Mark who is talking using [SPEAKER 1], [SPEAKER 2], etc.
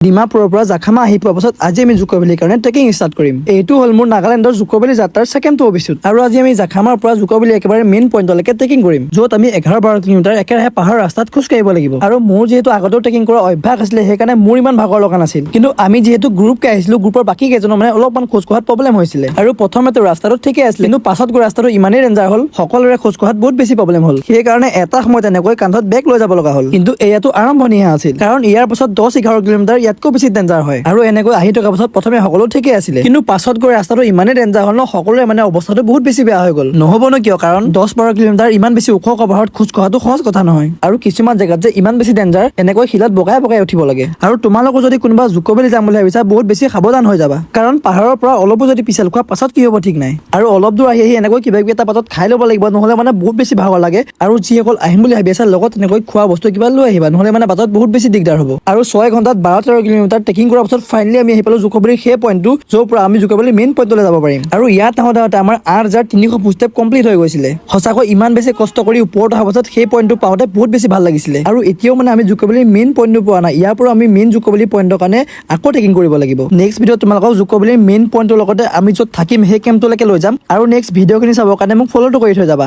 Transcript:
[SPEAKER 1] ডিমাপুৰৰ পৰা জাখামা আহি পোৱাৰ পাছত আজি আমি জুকো ভেলীৰ কাৰণে ট্ৰেকিং ষ্টাৰ্ট কৰিম। এইটো হ'ল মোৰ নাগালেণ্ডৰ জুকো ভেলী যাত্ৰাৰ ছেকেণ্ড এপিছড আৰু আজি আমি জাখামাৰ পৰা জুকো ভেলী একেবাৰে মেইন পইণ্টলৈকে ট্ৰেকিং কৰিম, য'ত আমি 11-12 কিলোমিটাৰ একেৰাহে পাহাৰ ৰাস্তাত খোজ কাঢ়িব লাগিব। আৰু মোৰ যিহেতু আগতেও ট্ৰেকিং কৰা অভ্যাস আছিলে, সেইকাৰণে মোৰ ইমান ভাগৰ লগা নাছিল। কিন্তু আমি যিহেতু গ্ৰুপকে আহিছিলো, গ্ৰুপৰ বাকী কেইজনৰ মানে অলপমান খোজ কঢ়াত প্ৰব্লেম হৈছিলে। আৰু প্ৰথমতে ৰাস্তাটো ঠিকে আছিলে, কিন্তু পাছত গৈ ৰাস্তাটো ইমানেই ডেঞ্জাৰ হ'ল, সকলোৰে খোজ কঢ়াত বহুত বেছি প্ৰব্লেম হ'ল। সেইকাৰণে এটা সময়ত এনেকৈ কান্ধত বেগ লৈ যাব লগা হ'ল। কিন্তু এয়াতো আৰম্ভণিহে আছিল, কাৰণ ইয়াৰ পাছত 10-11 কিলোমিটাৰ ইয়াতকৈ বেছি ডেঞ্জাৰ হয়। আৰু এনেকৈ আহি থকা পাছত প্ৰথমে সকলো ঠিকে আছিলে, কিন্তু পাছত গৈ ৰাস্তাটো ইমানেই ডেঞ্জাৰ হ'ল ন, সকলোৰে মানে অৱস্থাটো বহুত বেছি বেয়া হৈ গ'ল। নহ'বনো কিয়, কাৰণ 10-12 কিলোমিটাৰ ইমান বেছি ওখ পাহাৰত খোজ কঢ়াটো সহজ কথা নহয়। আৰু কিছুমান জেগাত যে ইমান বেছি ডেঞ্জাৰ, এনেকৈ শিলত বগাই বগাই উঠিব লাগে। আৰু তোমালোকো যদি কোনোবা জুকো ভেলী যাম বুলি ভাবিছা, বহুত বেছি সাৱধান হৈ যাবা, কাৰণ পাহাৰৰ পৰা অলপো যদি পিছল খোৱা পাছত কি হ'ব ঠিক নাই। আৰু অলপ দূৰ আহি এনেকৈ কিবা কিবি এটা পাতত খাই ল'ব লাগিব, নহ'লে মানে বহুত বেছি ভাগৰ লাগে। আৰু যিসকল আহিম বুলি ভাবি আছা, লগত এনেকৈ খোৱা বস্তু কিবা লৈ আহিবা, নহ'লে মানে বাটত বহুত বেছি দিগদাৰ হ'ব। আৰু 6 ঘণ্টাত 12-13 কিলোমিটাৰ ট্ৰেকিং কৰাৰ পাছত ফাইনেলি আমি আহি পালো জুকো ভেলীৰ সেই পইণ্টটো, য'ৰ পৰা আমি জুকো ভেলীৰ মেইন পইণ্টলৈ যাব পাৰিম। আৰু ইয়াত আহোঁতে আমাৰ 8,300 ফুটষ্টেপ কমপ্লিট হৈ গৈছিলে। সঁচাকৈ ইমান বেছি কষ্ট কৰি ওপৰত অহাৰ পাছত সেই পইণ্টটো পাওঁতে বহুত বেছি ভাল লাগিছিলে। আৰু এতিয়াও মানে আমি জুকো ভেলীৰ মেইন পইণ্টটো পোৱা নাই, ইয়াৰ পৰা আমি মেইন জুকো ভেলী পইণ্টৰ কাৰণে আকৌ ট্ৰেকিং কৰিব লাগিব। নেক্সট ভিডিঅ'ত তোমালোকক জুকো ভেলীৰ মেইন পইণ্টৰ লগতে আমি য'ত থাকিম সেই কেম্পটোলৈকে লৈ যাম। আৰু নেক্সট ভিডিঅ'খিনি চাবৰ কাৰণে মোক ফ'ল'টো কৰি থৈ যাবা।